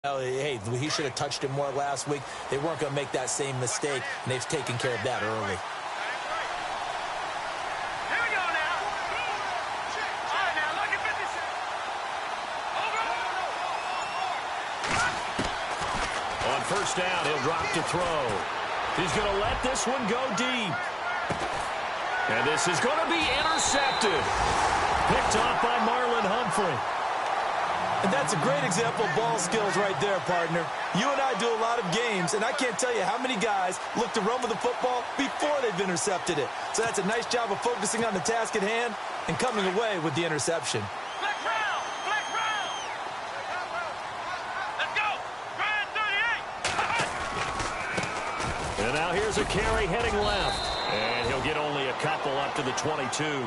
Hey, he should have touched it more last week. They weren't going to make that same mistake, and they've taken care of that early. Here we go now. All right, now, look at 56. On first down, he'll drop to throw. He's going to let this one go deep. And this is going to be intercepted. Picked off by Marlon Humphrey. And that's a great example of ball skills right there, partner. You and I do a lot of games, and I can't tell you how many guys look to run with the football before they've intercepted it. So that's a nice job of focusing on the task at hand and coming away with the interception. Flex round. Flex round. Let's go. Grind 38. And now here's a carry heading left. And he'll get only a couple up to the 22.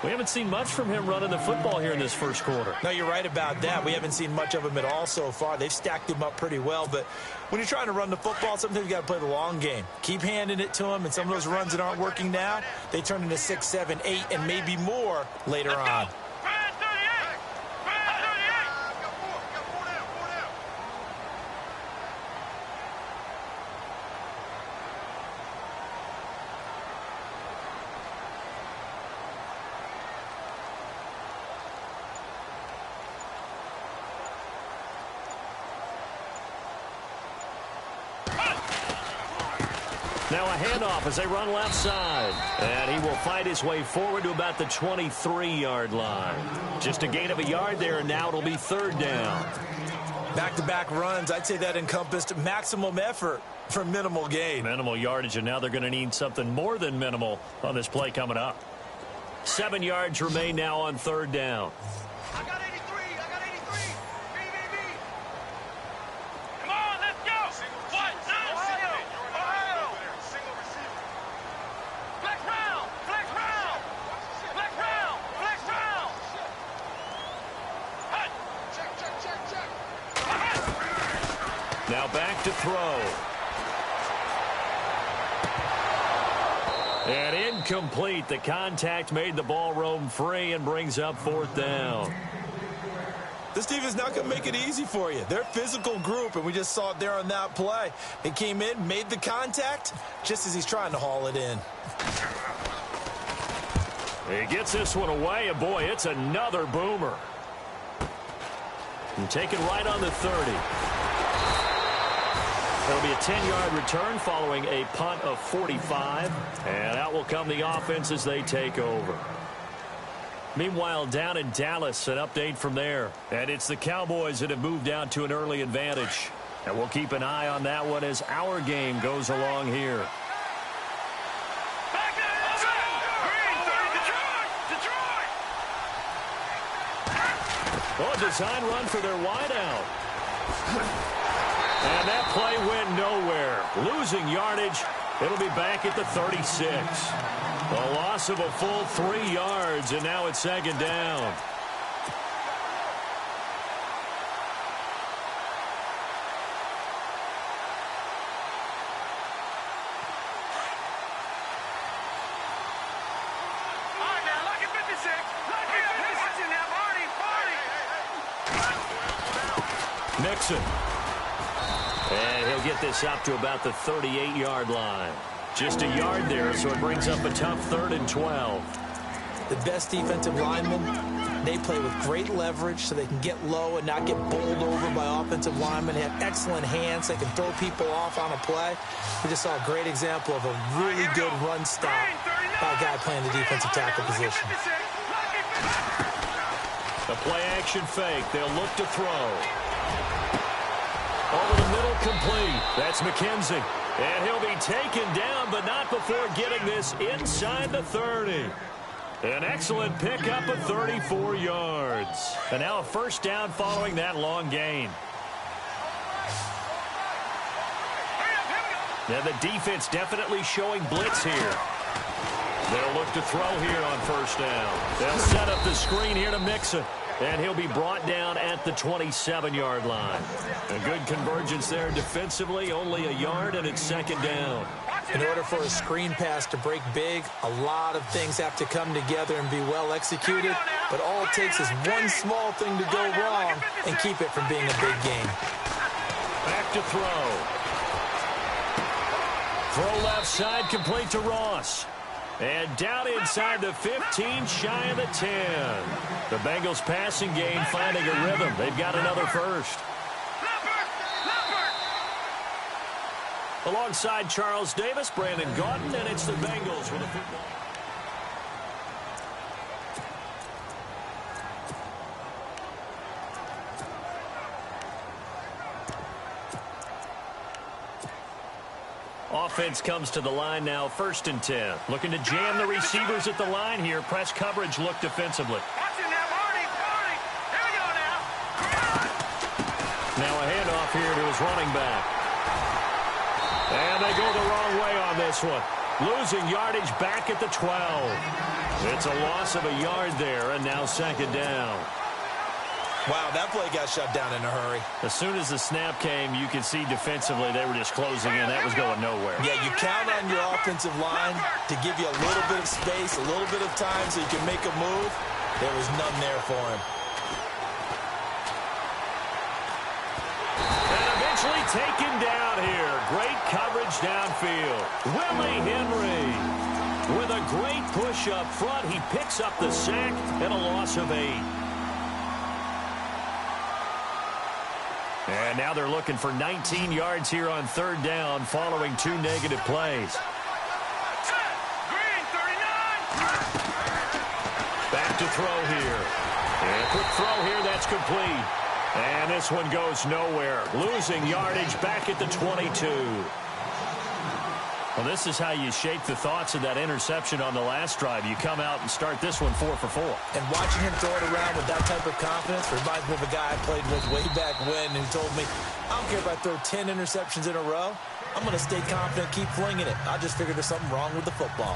We haven't seen much from him running the football here in this first quarter. No, you're right about that. We haven't seen much of him at all so far. They've stacked him up pretty well, but when you're trying to run the football, sometimes you got to play the long game. Keep handing it to him, and some of those runs that aren't working now, they turn into 6, 7, 8, and maybe more later on. Grind 38. Grind 38. Got four down. Now a handoff as they run left side. And he will fight his way forward to about the 23-yard line. Just a gain of a yard there, and now it'll be third down. Back-to-back runs, I'd say that encompassed maximum effort for minimal gain. Minimal yardage, and now they're going to need something more than minimal on this play coming up. 7 yards remain now on third down. I got 83. BBB. Come on, let's go. What? Ohio. Single receiver. Flex round. Flex round. Flex round. Flex round. Hut. Check. Now back to throw. And incomplete. The contact made the ball roam free and brings up fourth down. This team is not going to make it easy for you. They're a physical group, and we just saw it there on that play. He came in, made the contact, just as he's trying to haul it in. He gets this one away, and boy, it's another boomer. And taken right on the 30. It'll be a 10-yard return following a punt of 45. And out will come the offense as they take over. Meanwhile, down in Dallas, an update from there. And it's the Cowboys that have moved out to an early advantage. And we'll keep an eye on that one as our game goes along here. Oh, design run for their wideout. And that play went nowhere. Losing yardage. It'll be back at the 36. A loss of a full 3 yards, and now it's second down. All right, now, look at 56. Look at 56. Nixon. And he'll get this up to about the 38-yard line. Just a yard there, so it brings up a tough 3rd and 12. The best defensive linemen, they play with great leverage so they can get low and not get bowled over by offensive linemen. They have excellent hands. They can throw people off on a play. We just saw a great example of a really good run stop by a guy playing the defensive tackle position. The play-action fake. They'll look to throw. Over the middle, complete. That's McKenzie. And he'll be taken down, but not before getting this inside the 30. An excellent pickup of 34 yards. And now a first down following that long gain. Now the defense definitely showing blitz here. They'll look to throw here on first down. They'll set up the screen here to Mixon. And he'll be brought down at the 27-yard line. A good convergence there defensively, only a yard, and it's second down. In order for a screen pass to break big, a lot of things have to come together and be well executed. but all it takes is one small thing to go wrong and keep it from being a big game. Back to throw. Throw left side, complete to Ross. And down inside the 15, shy of the 10. The Bengals passing game finding a rhythm. They've got another first. Alongside Charles Davis, Brandon Gaudin, and it's the Bengals with a football. Offense comes to the line now, 1st and 10. Looking to jam the receivers at the line here. Press coverage look defensively. Now a handoff here to his running back. And they go the wrong way on this one. Losing yardage back at the 12. It's a loss of a yard there, and now 2nd down. Wow, that play got shut down in a hurry. As soon as the snap came, you could see defensively they were just closing in. That was going nowhere. Yeah, you count on your offensive line to give you a little bit of space, a little bit of time so you can make a move. There was none there for him. And eventually taken down here. Great coverage downfield. Willie Henry with a great push up front. He picks up the sack and a loss of 8. And now they're looking for 19 yards here on 3rd down following 2 negative plays. Back to throw here. And quick throw here, that's complete. And this one goes nowhere. Losing yardage back at the 22. Well, this is how you shape the thoughts of that interception on the last drive. You come out and start this one 4 for 4. And watching him throw it around with that type of confidence reminds me of a guy I played with way back when who told me, I don't care if I throw 10 interceptions in a row. I'm going to stay confident, keep flinging it. I just figured there's something wrong with the football.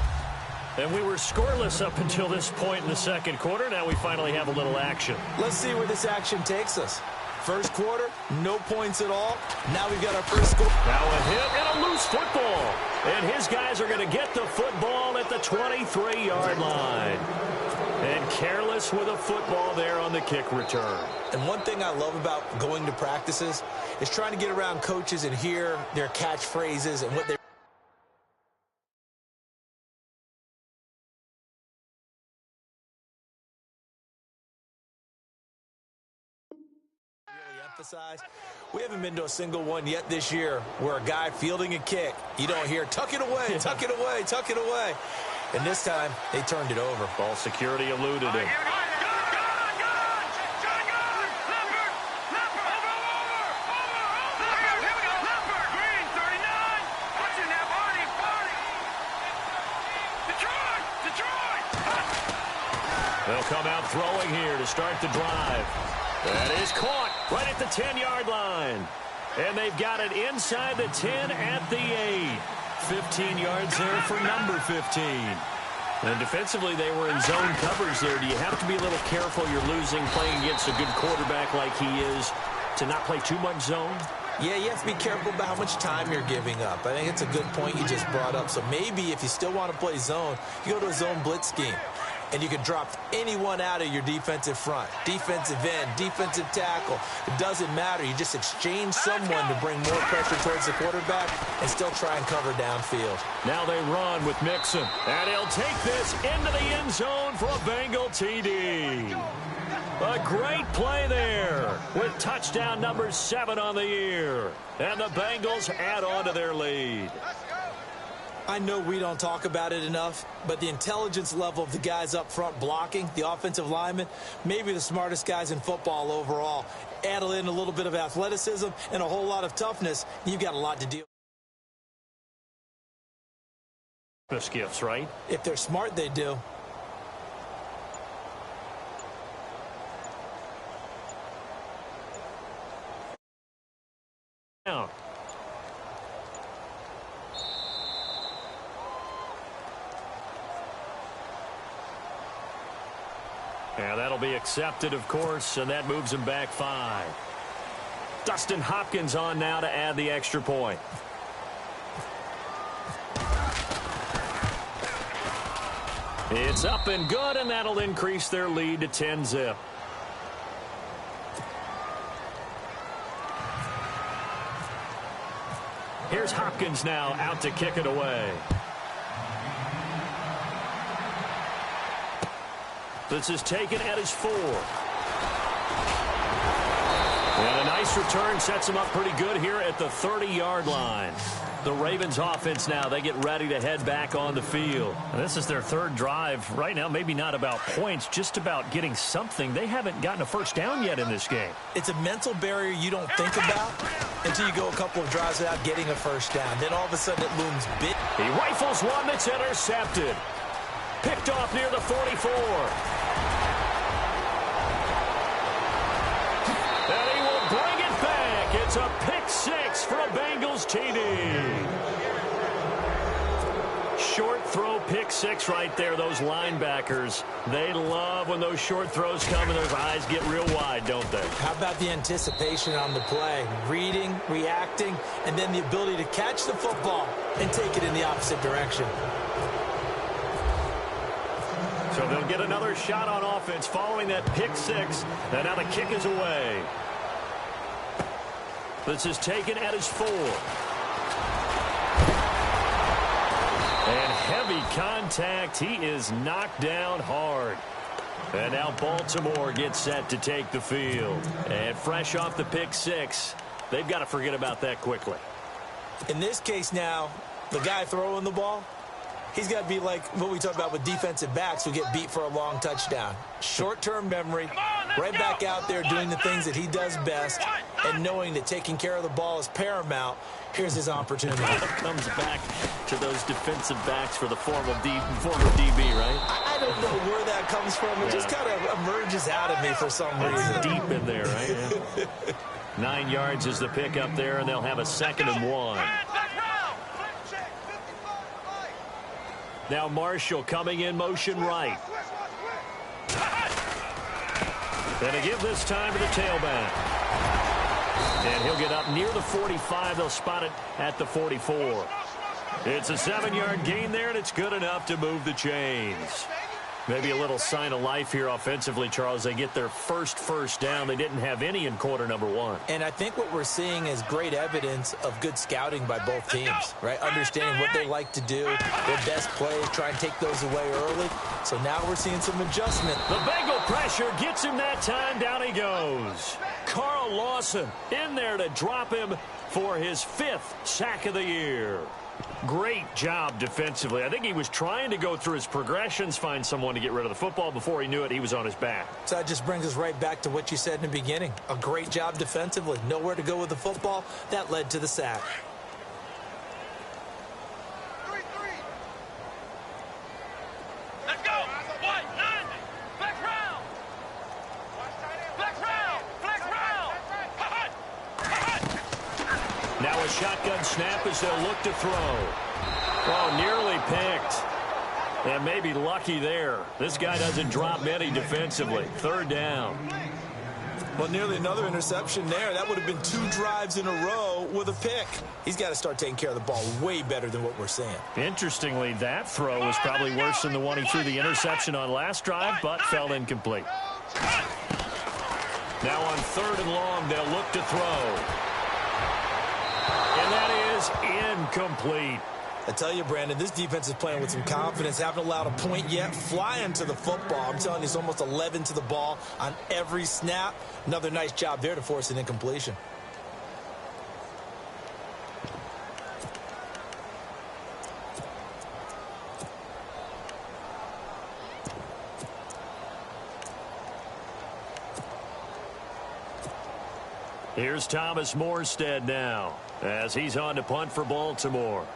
And we were scoreless up until this point in the 2nd quarter. Now we finally have a little action. Let's see where this action takes us. 1st quarter, no points at all. Now we've got our first score. Now a hit and a loose football. And his guys are going to get the football at the 23-yard line. And careless with a football there on the kick return. And one thing I love about going to practices is trying to get around coaches and hear their catchphrases and what they emphasize. We haven't been to a single one yet this year where a guy fielding a kick, you don't hear, tuck it away, tuck it away, tuck it away. And this time, they turned it over. Ball security eluded him. They'll come out throwing here to start the drive. That is caught right at the 10-yard line. And they've got it inside the 10 at the 8. 15 yards there for number 15. And defensively, they were in zone coverage there. Do you have to be a little careful? You're losing, playing against a good quarterback like he is, to not play too much zone? Yeah, you have to be careful about how much time you're giving up. I think it's a good point you just brought up. So maybe if you still want to play zone, you go to a zone blitz scheme. And you can drop anyone out of your defensive front. Defensive end, defensive tackle. It doesn't matter. You just exchange someone to bring more pressure towards the quarterback and still try and cover downfield. Now they run with Mixon. And he'll take this into the end zone for a Bengal TD. A great play there with touchdown number 7 on the year. And the Bengals add on to their lead. I know we don't talk about it enough, but the intelligence level of the guys up front blocking, the offensive linemen, maybe the smartest guys in football overall. Add in a little bit of athleticism and a whole lot of toughness, you've got a lot to deal with. Gifts, right? If they're smart, they do. Now. Yeah, that'll be accepted, of course, and that moves him back 5. Dustin Hopkins on now to add the extra point. It's up and good, and that'll increase their lead to 10-zip. Here's Hopkins now out to kick it away. This is taken at his 4. And a nice return sets him up pretty good here at the 30-yard line. The Ravens offense now, they get ready to head back on the field. And this is their third drive. Right now, maybe not about points, just about getting something. They haven't gotten a first down yet in this game. It's a mental barrier you don't think about until you go a couple of drives without getting a first down. Then all of a sudden it looms big. He rifles one that's intercepted. Picked off near the 44. And he will bring it back. It's a pick 6 for a Bengals TD. Short throw pick 6 right there. Those linebackers, they love when those short throws come and those eyes get real wide, don't they? How about the anticipation on the play? Reading, reacting, and then the ability to catch the football and take it in the opposite direction. So they'll get another shot on offense following that pick 6. And now the kick is away. This is taken at his 4. And heavy contact. He is knocked down hard. And now Baltimore gets set to take the field. And fresh off the pick 6, they've got to forget about that quickly. In this case now, the guy throwing the ball, he's got to be like what we talk about with defensive backs who get beat for a long touchdown. Short-term memory, right back out there doing the things that he does best, and knowing that taking care of the ball is paramount. Here's his opportunity. Comes back to those defensive backs for the former DB, right? I don't know where that comes from. It just kind of emerges out of me for some reason. It's deep in there, right? Yeah. 9 yards is the pick up there, and they'll have a 2nd and 1. Now Marshall coming in motion right. And to give this time to the tailback. And he'll get up near the 45. They'll spot it at the 44. It's a 7-yard gain there, and it's good enough to move the chains. Maybe a little sign of life here offensively, Charles. They get their first down. They didn't have any in quarter number 1. And I think what we're seeing is great evidence of good scouting by both teams, right? Understanding what they like to do, their best plays, try and take those away early. So now we're seeing some adjustment. The Bengal pressure gets him that time. Down he goes. Carl Lawson in there to drop him for his 5th sack of the year. Great job defensively. I think he was trying to go through his progressions, find someone to get rid of the football. Before he knew it, he was on his back. So that just brings us right back to what you said in the beginning. A great job defensively. Nowhere to go with the football. That led to the sack. 3-3. Let's go. White, 90. Flex round. Flex round. Flex round. Now a shotgun snap as they'll look to throw. Oh, nearly picked. And maybe lucky there. This guy doesn't drop many defensively. 3rd down. Well, nearly another interception there. That would have been 2 drives in a row with a pick. He's got to start taking care of the ball way better than what we're seeing. Interestingly, that throw was probably worse than the one he threw the interception on last drive, but fell incomplete. Now on 3rd and long, they'll look to throw. And that is incomplete. I tell you, Brandon, this defense is playing with some confidence. Haven't allowed a point yet. Flying to the football. I'm telling you, it's almost 11 to the ball on every snap. Another nice job there to force an incompletion. Here's Thomas Morstead now as he's on to punt for Baltimore.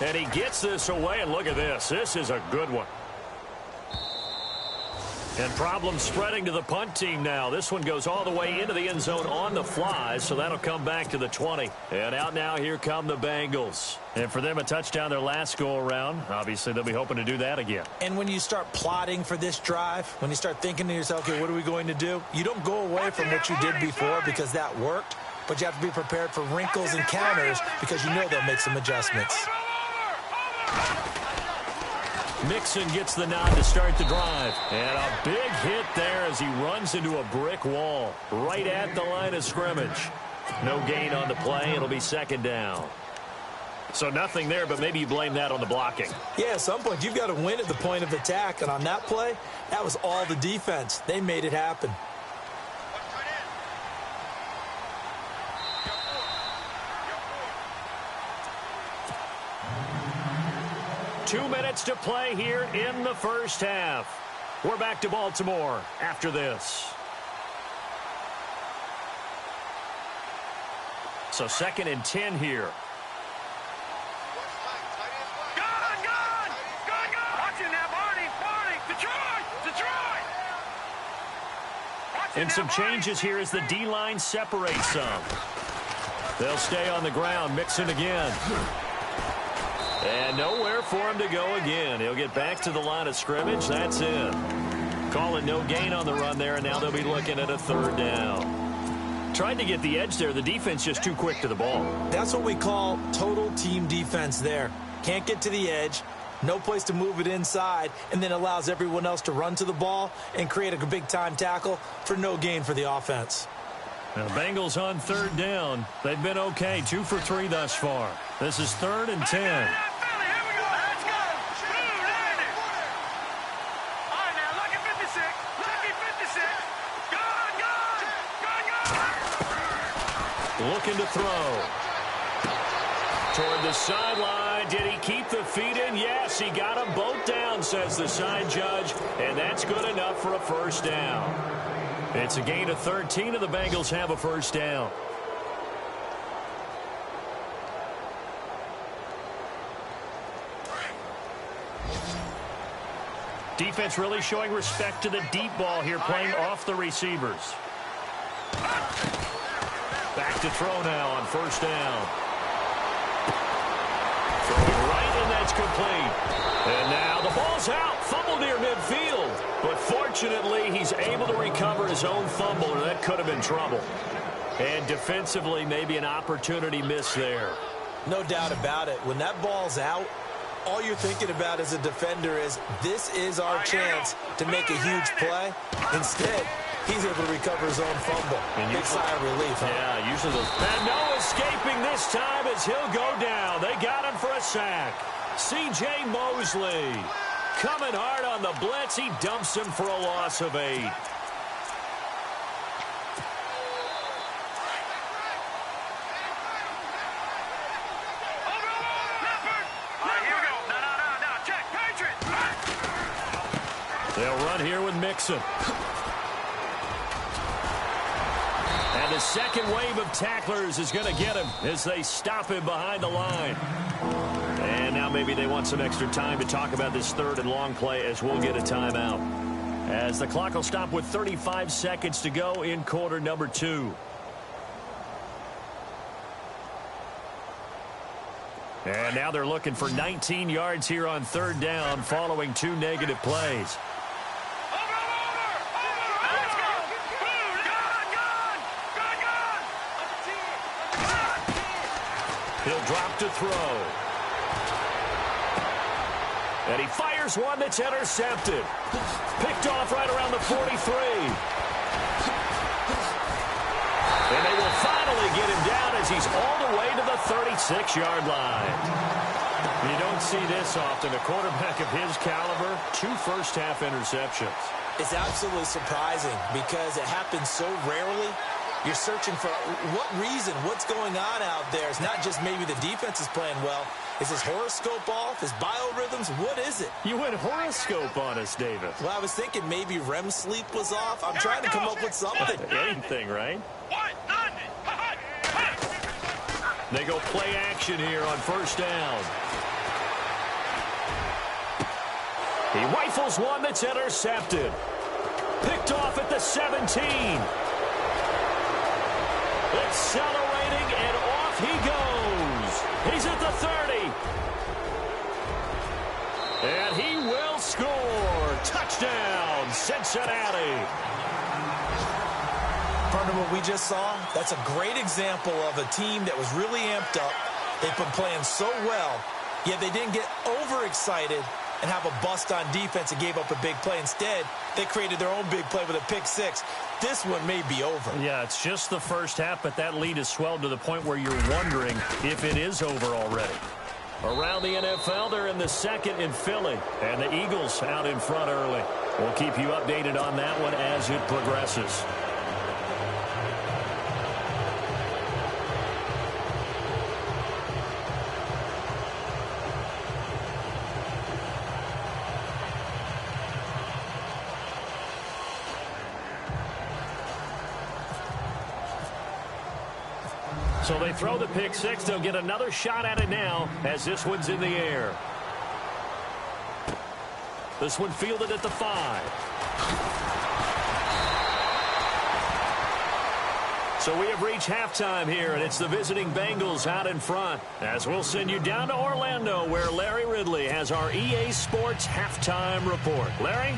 And he gets this away, and look at this. This is a good one. And problems spreading to the punt team now. This one goes all the way into the end zone on the fly, so that'll come back to the 20. And out now, here come the Bengals. And for them, a touchdown their last go-around. Obviously, they'll be hoping to do that again. And when you start plotting for this drive, when you start thinking to yourself, okay, what are we going to do? You don't go away from what you did before because that worked. but you have to be prepared for wrinkles and counters because you know they'll make some adjustments. Mixon gets the nod to start the drive. And a big hit there as he runs into a brick wall right at the line of scrimmage. No gain on the play. It'll be second down. So nothing there, but maybe you blame that on the blocking. Yeah, at some point you've got to win at the point of attack. And on that play, that was all the defense. They made it happen. 2 minutes to play here in the first half. We're back to Baltimore after this. So 2nd and 10 here. And some changes here as the D-line separates some. They'll stay on the ground, Mixon again. And nowhere for him to go again. He'll get back to the line of scrimmage. That's it. Calling no gain on the run there, and now they'll be looking at a 3rd down. Tried to get the edge there. The defense just too quick to the ball. That's what we call total team defense there. Can't get to the edge. No place to move it inside, and then allows everyone else to run to the ball and create a big-time tackle for no gain for the offense. Now, the Bengals on 3rd down. They've been okay, 2 for 3 thus far. This is 3rd and 10. Looking to throw. Toward the sideline. Did he keep the feet in? Yes, he got them both down, says the side judge. And that's good enough for a 1st down. It's a gain of 13, and the Bengals have a 1st down. Defense really showing respect to the deep ball here, playing off the receivers. Back to throw now on 1st down. Throwing right, and that's complete. And now the ball's out. Fumble near midfield. But fortunately, he's able to recover his own fumble, or that could have been trouble. And defensively, maybe an opportunity missed there. No doubt about it. When that ball's out, all you're thinking about as a defender is, this is our chance to make a huge play. Instead, he's able to recover his own fumble. Big sigh of relief. Huh? Yeah, usually those. And no escaping this time as he'll go down. They got him for a sack. C.J. Mosley coming hard on the blitz. He dumps him for a loss of 8. They'll run here with Mixon. And the second wave of tacklers is going to get him as they stop him behind the line. And now maybe they want some extra time to talk about this 3rd and long play as we'll get a timeout. As the clock will stop with 35 seconds to go in quarter number 2. And now they're looking for 19 yards here on 3rd down following 2 negative plays. He'll drop to throw. And he fires one that's intercepted. Picked off right around the 43. And they will finally get him down as he's all the way to the 36-yard line. You don't see this often. A quarterback of his caliber, 2 first-half interceptions. It's absolutely surprising because it happens so rarely. You're searching for what reason, what's going on out there. It's not just maybe the defense is playing well. Is his horoscope off? His biorhythms? What is it? You went horoscope on us, David. Well, I was thinking maybe REM sleep was off. I'm trying to come up with something. Anything, right? They go play action here on 1st down. He rifles one that's intercepted. Picked off at the 17. Accelerating, and off he goes. He's at the 30. And he will score. Touchdown, Cincinnati. Partner, what we just saw, that's a great example of a team that was really amped up. They've been playing so well, yet they didn't get overexcited and have a bust on defense and gave up a big play. Instead, they created their own big play with a pick six. This one may be over. Yeah, it's just the first half, but that lead has swelled to the point where you're wondering if it is over already. Around the NFL, they're in the second in Philly, and the Eagles out in front early. We'll keep you updated on that one as it progresses. So they throw the pick six. They'll get another shot at it now as this one's in the air. This one fielded at the 5. So we have reached halftime here, and it's the visiting Bengals out in front. As we'll send you down to Orlando, where Larry Ridley has our EA Sports halftime report. Larry?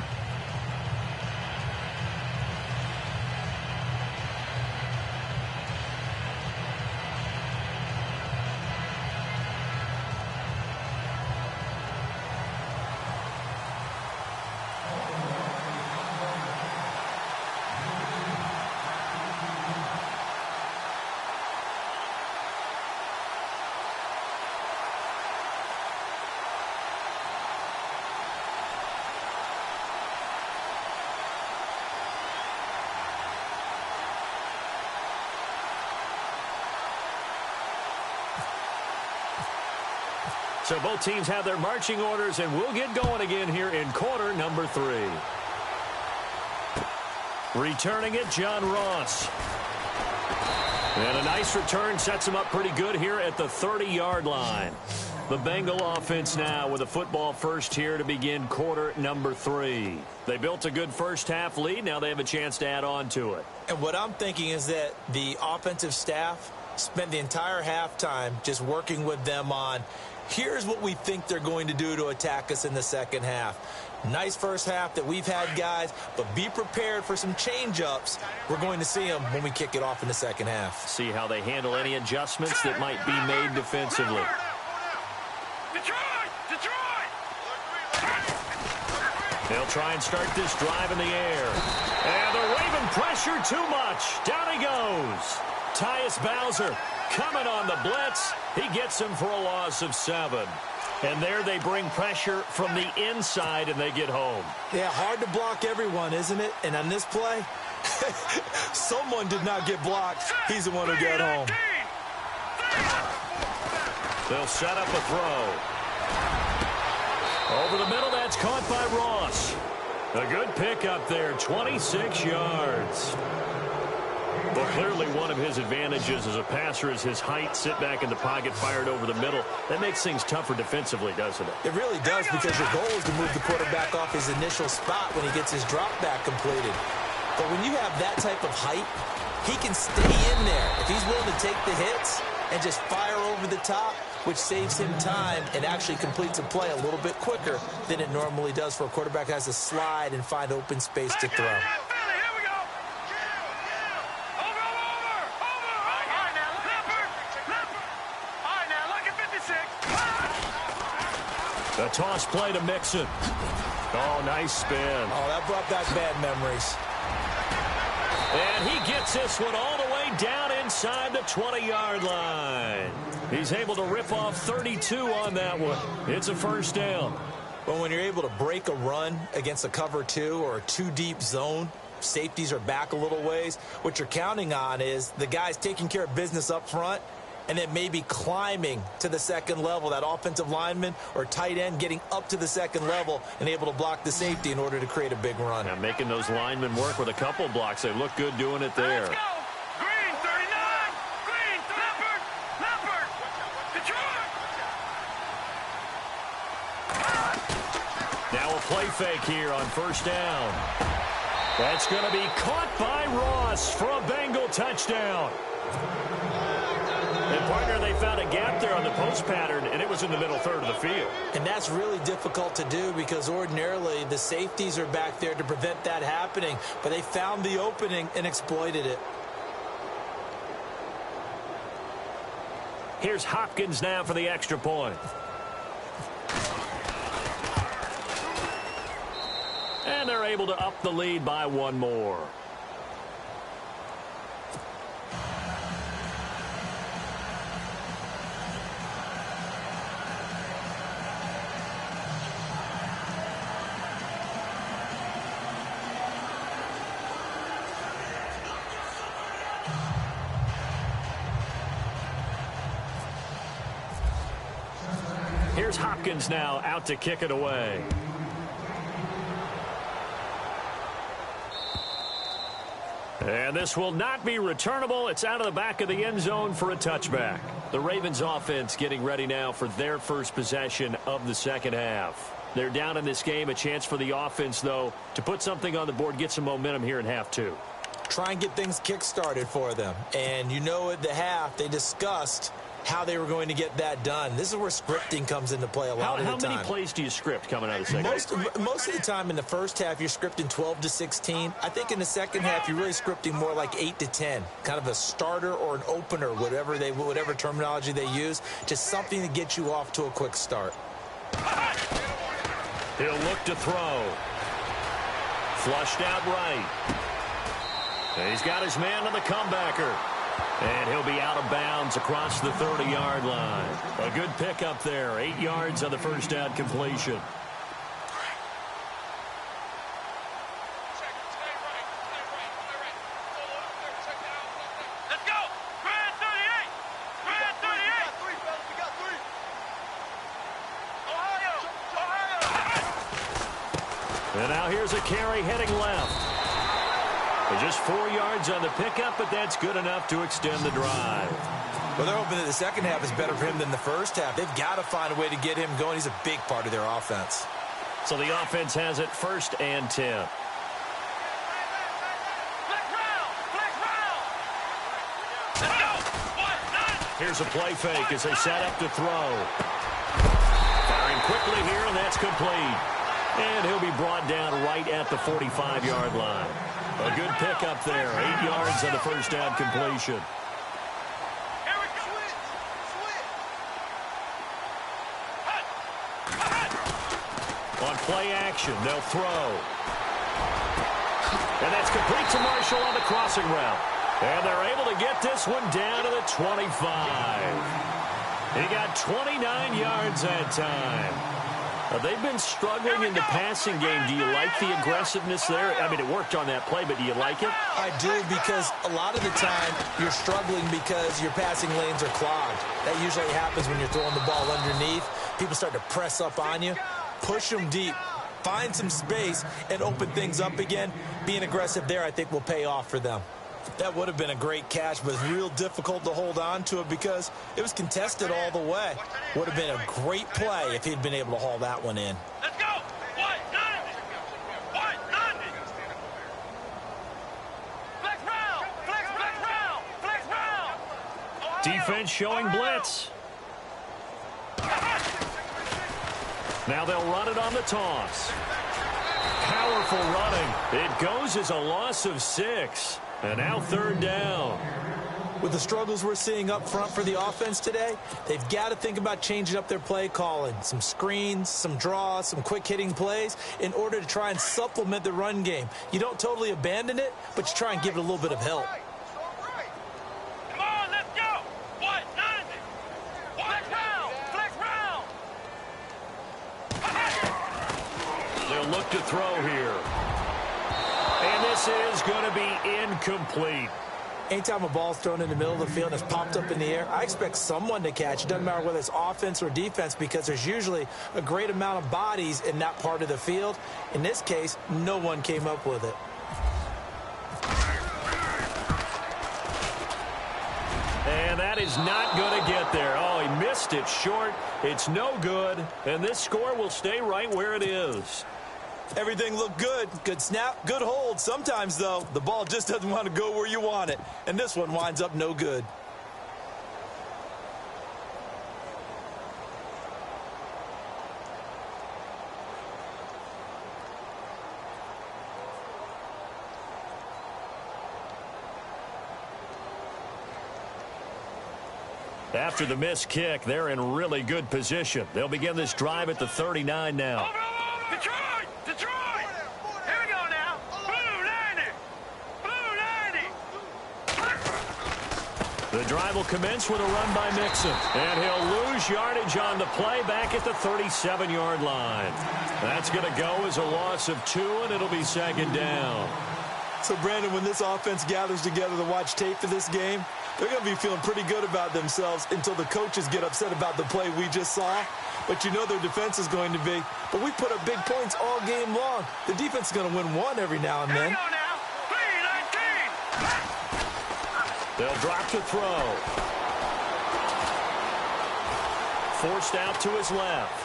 So both teams have their marching orders, and we'll get going again here in quarter number 3. Returning it, John Ross. And a nice return sets him up pretty good here at the 30-yard line. The Bengal offense now with a football first here to begin quarter number 3. They built a good first half lead. Now they have a chance to add on to it. And what I'm thinking is that the offensive staff spent the entire halftime just working with them on, here's what we think they're going to do to attack us in the second half. Nice first half that we've had, guys, but be prepared for some change-ups. We're going to see them when we kick it off in the second half. See how they handle any adjustments that might be made defensively. They'll try and start this drive in the air. And they're waving pressure too much. Down he goes. Tyus Bowser coming on the blitz. He gets him for a loss of 7. And there they bring pressure from the inside, and they get home. Yeah, hard to block everyone, isn't it? And on this play, someone did not get blocked. He's the one who got home. They'll set up a throw. Over the middle, that's caught by Ross. A good pick up there, 26 yards. Well, clearly one of his advantages as a passer is his height. Sit back in the pocket, fired over the middle. That makes things tougher defensively, doesn't it? It really does, because your goal is to move the quarterback off his initial spot when he gets his drop back completed. But when you have that type of height, he can stay in there. If he's willing to take the hits and just fire over the top, which saves him time and actually completes a play a little bit quicker than it normally does for a quarterback who has to slide and find open space to throw. A toss play to Mixon. Oh, nice spin. Oh, that brought back bad memories. And he gets this one all the way down inside the 20-yard line. He's able to rip off 32 on that one. It's a first down. But when you're able to break a run against a cover 2 or a 2-deep zone, safeties are back a little ways. What you're counting on is the guys taking care of business up front and then maybe climbing to the second level, that offensive lineman or tight end getting up to the second level and able to block the safety in order to create a big run. Now making those linemen work with a couple blocks. They look good doing it there. Let's go. Green, 39. Green, Leopard. Detroit. Now a play fake here on first down. That's going to be caught by Ross for a Bengal touchdown. And, partner, they found a gap there on the post pattern, and it was in the middle third of the field. And that's really difficult to do because ordinarily the safeties are back there to prevent that happening. But they found the opening and exploited it. Here's Hopkins now for the extra point. And they're able to up the lead by one more. Here's Hopkins now out to kick it away. And this will not be returnable. It's out of the back of the end zone for a touchback. The Ravens offense getting ready now for their first possession of the second half. They're down in this game. A chance for the offense, though, to put something on the board, get some momentum here in half two. Try and get things kick-started for them. And you know at the half, they discussed how they were going to get that done. This is where scripting comes into play a lot of the time. How many plays do you script coming out of the second half? Most of the time in the first half, you're scripting 12 to 16. I think in the second half, you're really scripting more like 8 to 10. Kind of a starter or an opener, whatever terminology they use. Just something to get you off to a quick start. He'll look to throw. Flushed out right. And he's got his man on the comebacker. And he'll be out of bounds across the 30-yard line. A good pickup there. 8 yards on the first down completion. Let's go! Grand 38! Grand 38! We got three! Ohio! And now here's a carry heading left. Just 4 yards on the pickup, but that's good enough to extend the drive. Well, they're hoping that the second half is better for him than the first half. They've got to find a way to get him going. He's a big part of their offense. So the offense has it 1st and 10. Here's a play fake as they set up to throw. Firing quickly here, and that's complete. And he'll be brought down right at the 45-yard line. A good pickup there. 8 yards on the first down completion. Here we go. On play action, they'll throw. And that's complete to Marshall on the crossing route. And they're able to get this one down to the 25. He got 29 yards that time. They've been struggling in the passing game. Do you like the aggressiveness there? I mean, it worked on that play, but do you like it? I do, because a lot of the time you're struggling because your passing lanes are clogged. That usually happens when you're throwing the ball underneath. People start to press up on you. Push them deep. Find some space and open things up again. Being aggressive there, I think, will pay off for them. That would have been a great catch, but it's real difficult to hold on to it because it was contested all the way. Would have been a great play if he'd been able to haul that one in. Let's go! 190! 190! Flex round! Flex round! Flex round! Defense showing blitz. Now they'll run it on the toss. Powerful running. It goes as a loss of 6. And now 3rd down. With the struggles we're seeing up front for the offense today, they've got to think about changing up their play calling. Some screens, some draws, some quick-hitting plays in order to try and supplement the run game. You don't totally abandon it, but you try and give it a little bit of help. Come on, let's go! 190! Flex round! Flex round! They'll look to throw here. And this is going to be incomplete. Anytime a ball's thrown in the middle of the field and it's popped up in the air, I expect someone to catch. It doesn't matter whether it's offense or defense because there's usually a great amount of bodies in that part of the field. In this case, no one came up with it. And that is not going to get there. Oh, he missed it short. It's no good. And this score will stay right where it is. Everything looked good. Good snap, good hold. Sometimes, though, the ball just doesn't want to go where you want it. And this one winds up no good. After the missed kick, they're in really good position. They'll begin this drive at the 39 now. Over. Detroit! Detroit! Here we go now. Blue 90! Blue 90! The drive will commence with a run by Mixon. And he'll lose yardage on the play back at the 37-yard line. That's going to go as a loss of 2, and it'll be second down. So, Brandon, when this offense gathers together to watch tape for this game, they're going to be feeling pretty good about themselves until the coaches get upset about the play we just saw. But you know their defense is going to be. But we put up big points all game long. The defense is going to win one every now and then. Here we go now. 3-19. They'll drop to throw. Forced out to his left.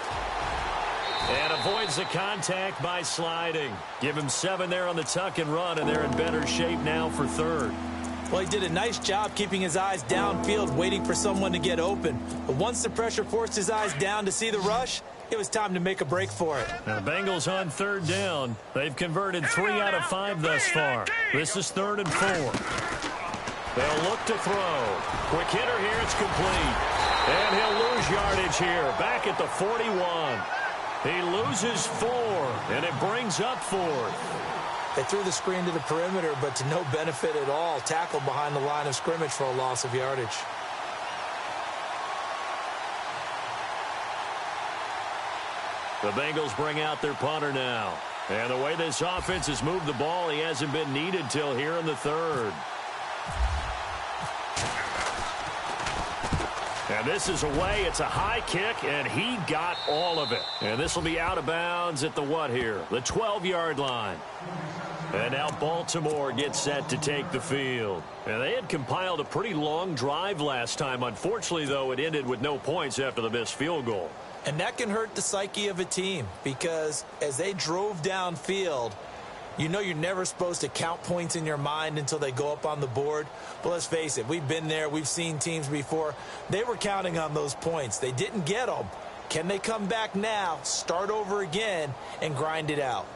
And avoids the contact by sliding. Give him 7 there on the tuck and run, and they're in better shape now for third. Well, he did a nice job keeping his eyes downfield, waiting for someone to get open. But once the pressure forced his eyes down to see the rush, it was time to make a break for it. Now the Bengals on third down. They've converted 3 out of 5 thus far. This is 3rd and 4. They'll look to throw. Quick hitter here. It's complete. And he'll lose yardage here. Back at the 41. He loses 4, and it brings up 4th. They threw the screen to the perimeter, but to no benefit at all. Tackled behind the line of scrimmage for a loss of yardage. The Bengals bring out their punter now. And the way this offense has moved the ball, he hasn't been needed till here in the 3rd. And this is away. It's a high kick, and he got all of it. And this will be out of bounds at the what here? The 12-yard line. And now Baltimore gets set to take the field. And they had compiled a pretty long drive last time. Unfortunately, though, it ended with no points after the missed field goal. And that can hurt the psyche of a team because as they drove downfield, you know you're never supposed to count points in your mind until they go up on the board. But let's face it, we've been there. We've seen teams before. They were counting on those points. They didn't get them. Can they come back now, start over again, and grind it out?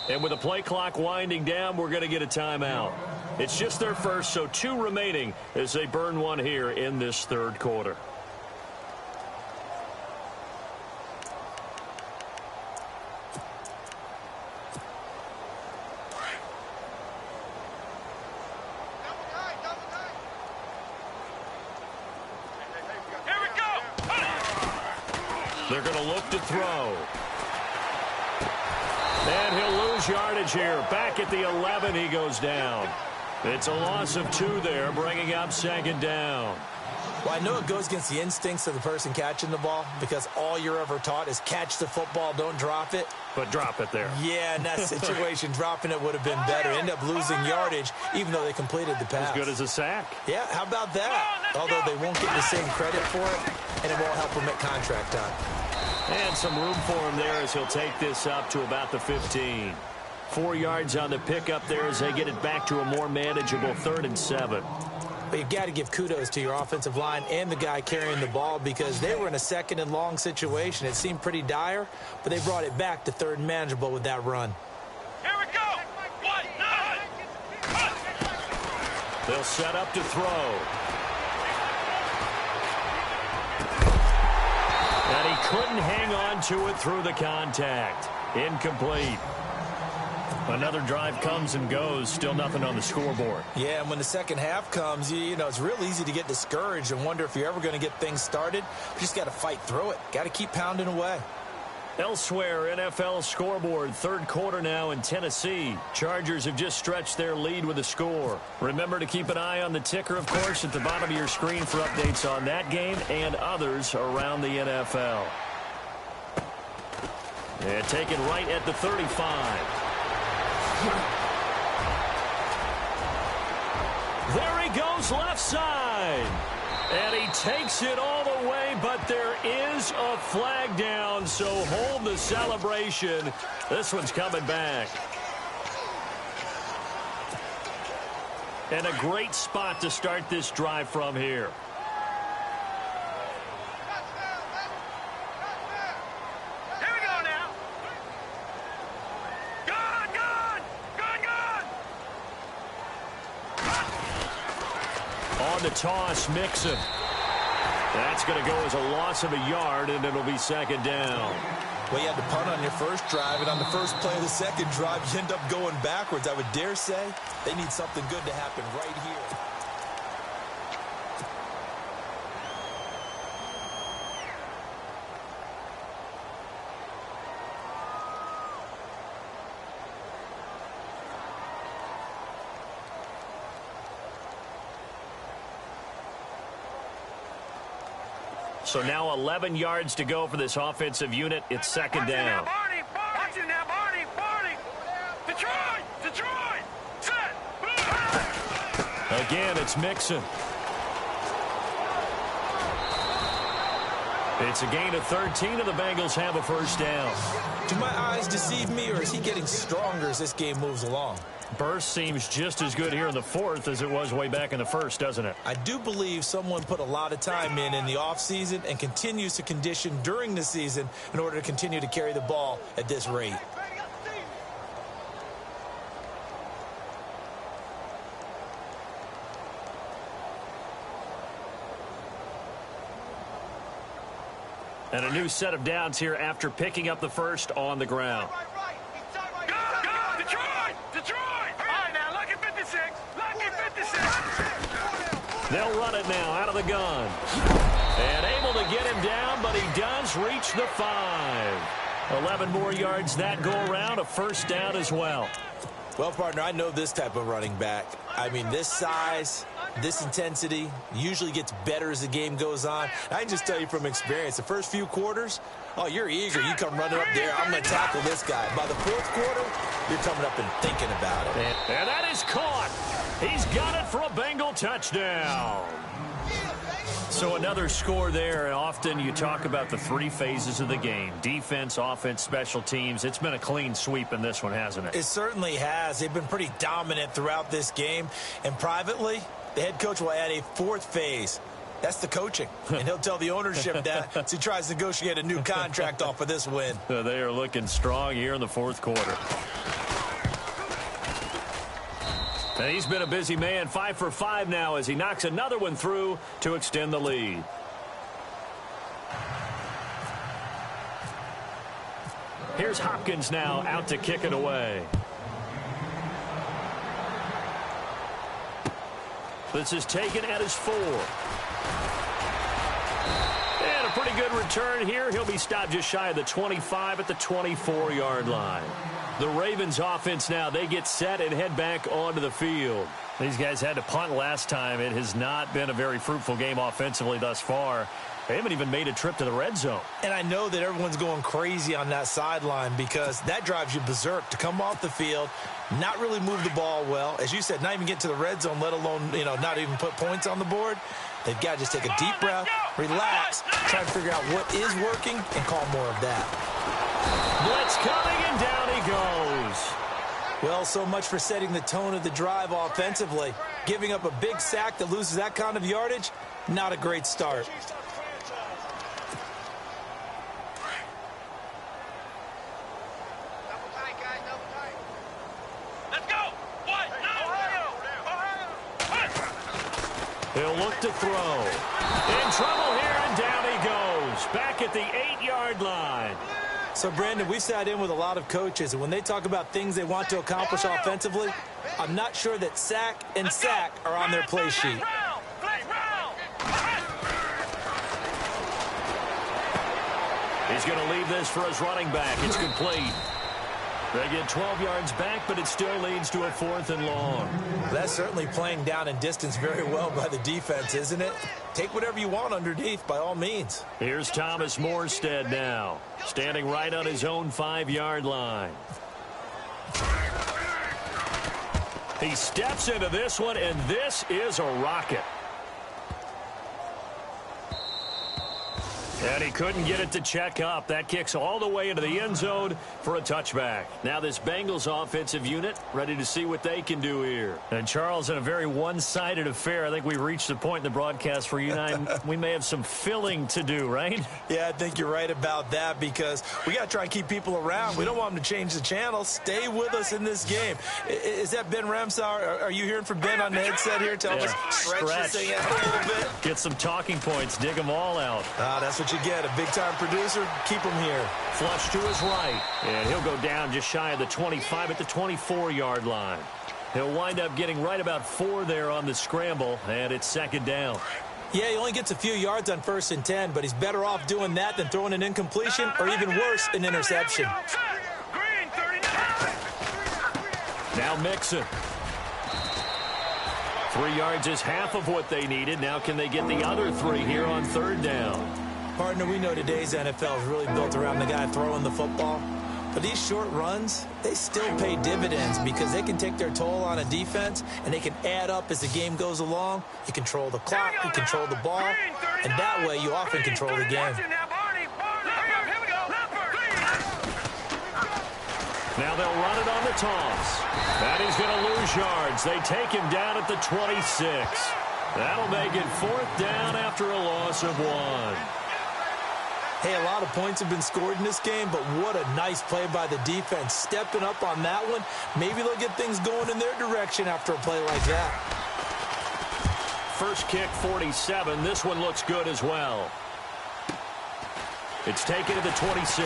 And with the play clock winding down, we're going to get a timeout. It's just their first, so 2 remaining as they burn one here in this 3rd quarter. Here we go. They're going to look to throw. And he'll lose yardage here. Back at the 11, he goes down. It's a loss of 2 there, bringing up 2nd down. Well, I know it goes against the instincts of the person catching the ball because all you're ever taught is catch the football, don't drop it. But drop it there. Yeah, in that situation, dropping it would have been better. End up losing yardage, even though they completed the pass. As good as a sack. Yeah, how about that? Although they won't get the same credit for it, and it won't help them at contract time. And some room for him there as he'll take this up to about the 15. 4 yards on the pickup there as they get it back to a more manageable 3rd and 7. But you've got to give kudos to your offensive line and the guy carrying the ball because they were in a 2nd and long situation. It seemed pretty dire, but they brought it back to 3rd and manageable with that run. Here we go. 1-9. They'll set up to throw. And he couldn't hang on to it through the contact. Incomplete. Another drive comes and goes. Still nothing on the scoreboard. Yeah, and when the second half comes, you know, it's real easy to get discouraged and wonder if you're ever going to get things started. You just got to fight through it. Got to keep pounding away. Elsewhere, NFL scoreboard, 3rd quarter now in Tennessee. Chargers have just stretched their lead with a score. Remember to keep an eye on the ticker, of course, at the bottom of your screen for updates on that game and others around the NFL. And taken right at the 35. There he goes left side. And he takes it all the way, but there is a flag down, so hold the celebration. This one's coming back. And a great spot to start this drive from here. Here we go now. Gone. the toss, Mixon. That's going to go as a loss of a yard, and it'll be second down. Well, you had to punt on your first drive, and on the first play of the second drive, you end up going backwards. I would dare say they need something good to happen right here. So now 11 yards to go for this offensive unit. It's second down. Watch it now, Barney. Detroit. Set. Again, it's Mixon. It's a gain of 13, and the Bengals have a first down. Do my eyes deceive me, or is he getting stronger as this game moves along? Burst seems just as good here in the fourth as it was way back in the first, doesn't it? I do believe someone put a lot of time in the offseason and continues to condition during the season in order to continue to carry the ball at this rate. And a new set of downs here after picking up the first on the ground. They'll run it now out of the gun. And able to get him down, but he does reach the 5. 11 more yards that go around, a first down as well. Well, partner, I know this type of running back. I mean, this size, this intensity usually gets better as the game goes on. I can just tell you from experience, the first few quarters, oh, you're eager. You come running up there, I'm going to tackle this guy. By the fourth quarter, you're coming up and thinking about it. And that is caught. He's got it for a Bengal touchdown. So another score there, and often you talk about the three phases of the game. Defense, offense, special teams. It's been a clean sweep in this one, hasn't it? It certainly has. They've been pretty dominant throughout this game. And privately, the head coach will add a fourth phase. That's the coaching. And he'll tell the ownership that as he tries to negotiate a new contract off of this win. They are looking strong here in the fourth quarter. And he's been a busy man, 5 for 5 now as he knocks another one through to extend the lead. Here's Hopkins now out to kick it away. This is taken at his 4. And a pretty good return here. He'll be stopped just shy of the 25 at the 24-yard line. The Ravens offense now, they get set and head back onto the field. These guys had to punt last time. It has not been a very fruitful game offensively thus far. They haven't even made a trip to the red zone. And I know that everyone's going crazy on that sideline because that drives you berserk to come off the field, not really move the ball well. As you said, not even get to the red zone, let alone, not even put points on the board. They've got to just take a deep breath, relax, try and figure out what is working, and call more of that. Blitz coming, and down he goes. Well, so much for setting the tone of the drive offensively. Giving up a big sack that loses that kind of yardage, not a great start. He'll look to throw. In trouble here, and down he goes. Back at the 8-yard line. So, Brandon, we've sat in with a lot of coaches, and when they talk about things they want to accomplish offensively, I'm not sure that sack and sack are on their play sheet. He's going to leave this for his running back. It's complete. They get 12 yards back, but it still leads to a 4th and long. That's certainly playing down and distance very well by the defense, isn't it? Take whatever you want underneath, by all means. Here's Thomas Morstead now, standing right on his own 5-yard line. He steps into this one, and this is a rocket. And he couldn't get it to check up. That kicks all the way into the end zone for a touchback. Now this Bengals offensive unit ready to see what they can do here. And Charles, in a very one-sided affair, I think we've reached the point in the broadcast where you and I, we may have some filling to do, right? Yeah, I think you're right about that because we got to try and keep people around. We don't want them to change the channel. Stay with us in this game. Is that Ben Ramsauer? Are you hearing from Ben on the headset here? Tell us, stretch this thing out a little bit. Get some talking points. Dig them all out. That's what you get. A big-time producer. Keep him here. Flush to his right. And he'll go down just shy of the 25 at the 24-yard line. He'll wind up getting right about 4 there on the scramble, and it's second down. Yeah, he only gets a few yards on 1st and 10, but he's better off doing that than throwing an incompletion or even worse, an interception. Now Mixon. 3 yards is half of what they needed. Now can they get the other 3 here on 3rd down? Partner, we know today's NFL is really built around the guy throwing the football. But these short runs, they still pay dividends because they can take their toll on a defense, and they can add up as the game goes along. You control the clock, you control the ball, and that way you often control the game. Now they'll run it on the toss. And he's going to lose yards. They take him down at the 26. That'll make it 4th down after a loss of 1. Hey, a lot of points have been scored in this game, but what a nice play by the defense. Stepping up on that one, maybe they'll get things going in their direction after a play like that. First kick, 47. This one looks good as well. It's taken to the 26.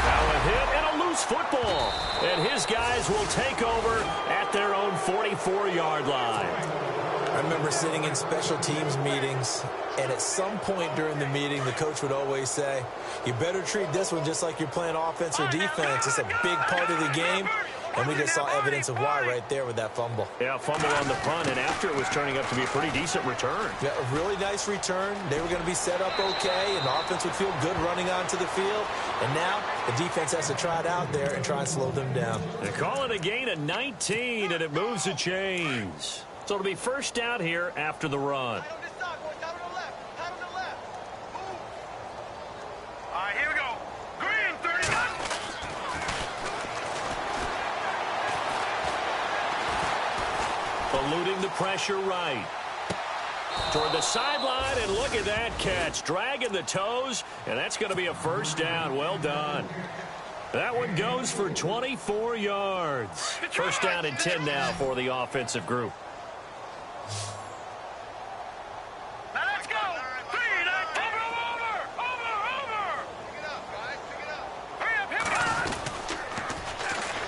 Now a hit and a loose football. And his guys will take over at their own 44-yard line. I remember sitting in special teams meetings, and at some point during the meeting, the coach would always say, you better treat this one just like you're playing offense or defense. It's a big part of the game, and we just saw evidence of why right there with that fumble. Yeah, fumble on the punt, and after it was turning up to be a pretty decent return. Yeah, a really nice return. They were going to be set up okay, and the offense would feel good running onto the field. And now the defense has to try it out there and try and slow them down. They call it a gain of 19, and it moves the chains. So it'll be first down here after the run. All right, here we go. Green, 39. Eluding the pressure right. Toward the sideline, and look at that catch. Dragging the toes, and that's going to be a first down. Well done. That one goes for 24 yards. First down and 10 now for the offensive group.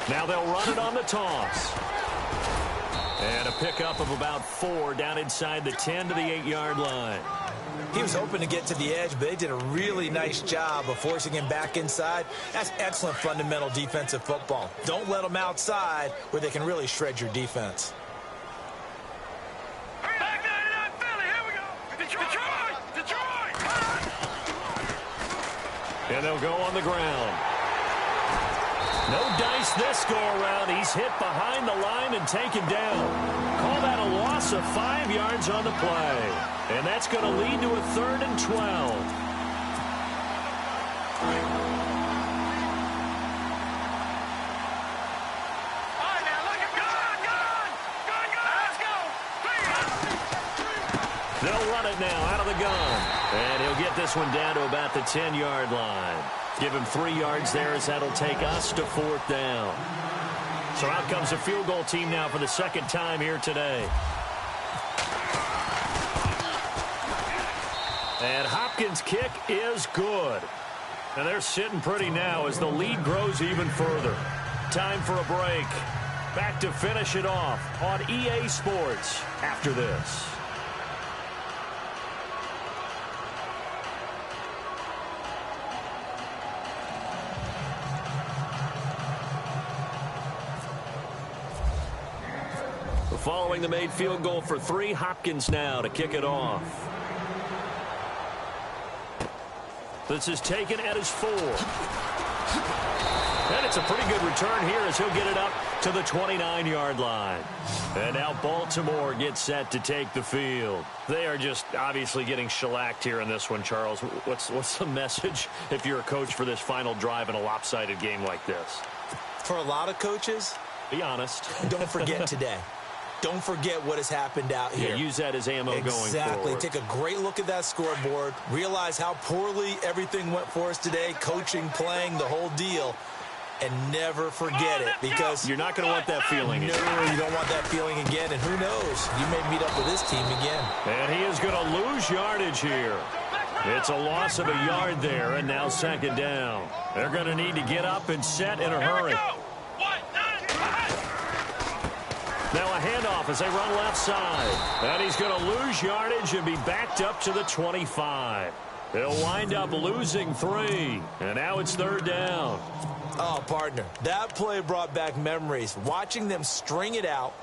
Now they'll run it on the toss. And a pickup of about 4 down inside the 10 to the 8-yard line. He was hoping to get to the edge, but they did a really nice job of forcing him back inside. That's excellent fundamental defensive football. Don't let them outside where they can really shred your defense. And they'll go on the ground. No dice this go-around. He's hit behind the line and taken down. Call that a loss of 5 yards on the play. And that's going to lead to a 3rd and 12. All right, now look at gun. Let's go. They'll run it now out of the gun. And he'll get this one down to about the 10-yard line. Give him 3 yards there as that'll take us to 4th down. So out comes the field goal team now for the second time here today. And Hopkins' kick is good. And they're sitting pretty now as the lead grows even further. Time for a break. Back to finish it off on EA Sports after this. Following the made field goal for 3, Hopkins now to kick it off. This is taken at his 4. And it's a pretty good return here as he'll get it up to the 29-yard line. And now Baltimore gets set to take the field. They are just obviously getting shellacked here in this one, Charles. What's the message if you're a coach for this final drive in a lopsided game like this? For a lot of coaches, be honest. Don't forget today. Don't forget what has happened out here. Yeah, use that as ammo going forward. Exactly. Take a great look at that scoreboard. Realize how poorly everything went for us today. Coaching, playing, the whole deal. And never forget it, because you're not going to want that feeling again. No, you don't want that feeling again. And who knows? You may meet up with this team again. And he is going to lose yardage here. It's a loss of a yard there, and now second down. They're going to need to get up and set in a hurry. Now a handoff as they run left side. And he's going to lose yardage and be backed up to the 25. They'll wind up losing 3. And now it's third down. Oh, partner, that play brought back memories. Watching them string it out,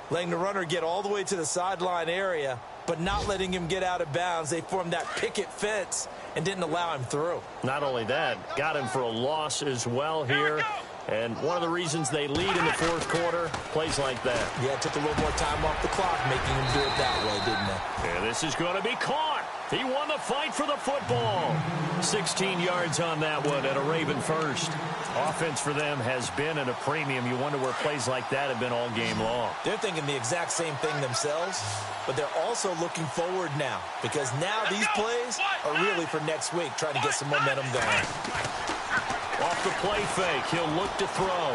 letting the runner get all the way to the sideline area, but not letting him get out of bounds. They formed that picket fence and didn't allow him through. Not only that, got him for a loss as well here. And one of the reasons they lead in the fourth quarter, plays like that. Yeah, it took a little more time off the clock, making him do it that way, didn't it? And this is going to be caught. He won the fight for the football. 16 yards on that one at a Raven first. Offense for them has been at a premium. You wonder where plays like that have been all game long. They're thinking the exact same thing themselves, but they're also looking forward now, because now these plays are really for next week, trying to get some momentum going. Off the play fake, he'll look to throw.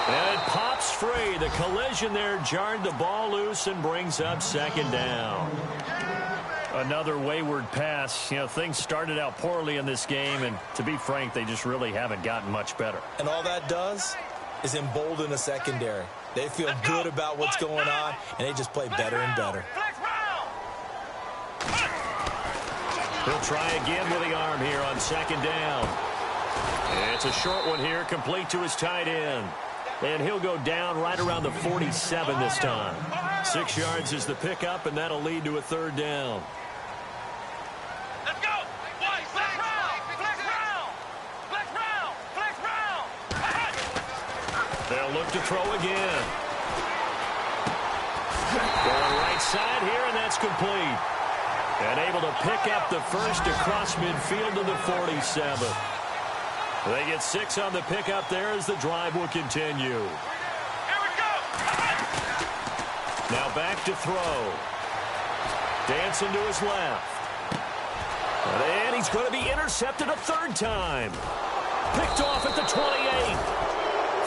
And it pops free. The collision there jarred the ball loose and brings up second down. Another wayward pass. You know, things started out poorly in this game, and to be frank, they just really haven't gotten much better. And all that does is embolden the secondary. They feel good about what's going on, and they just play better and better. He'll try again with the arm here on second down. And it's a short one here, complete to his tight end. And he'll go down right around the 47 this time. 6 yards is the pickup, and that'll lead to a third down. Let's go! Flex round! Flex round! Flex round! Flex round! They'll look to throw again. Going right side here, and that's complete. And able to pick up the first across midfield to the 47. They get 6 on the pickup there as the drive will continue. Here we go! Now back to throw. Dancing to his left. And he's going to be intercepted a third time. Picked off at the 28.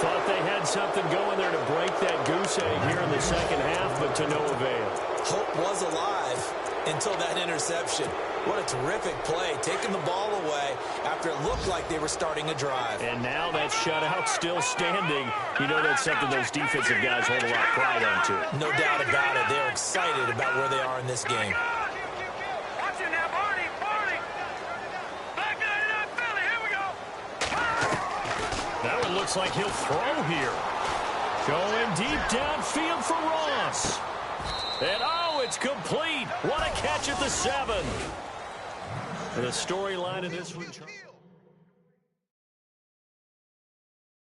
Thought they had something going there to break that goose egg here in the second half, but to no avail. Hope was alive until that interception. What a terrific play, taking the ball away after it looked like they were starting a drive. And now that shutout still standing. You know that's something those defensive guys hold a lot of pride on, too. No doubt about it. They're excited about where they are in this game. Watch it now, Barney! Barney! Black 99 Philly, here we go! That one looks like he'll throw here. Going deep downfield for Ross. And oh, it's complete. What a catch at the 7. The storyline of this one.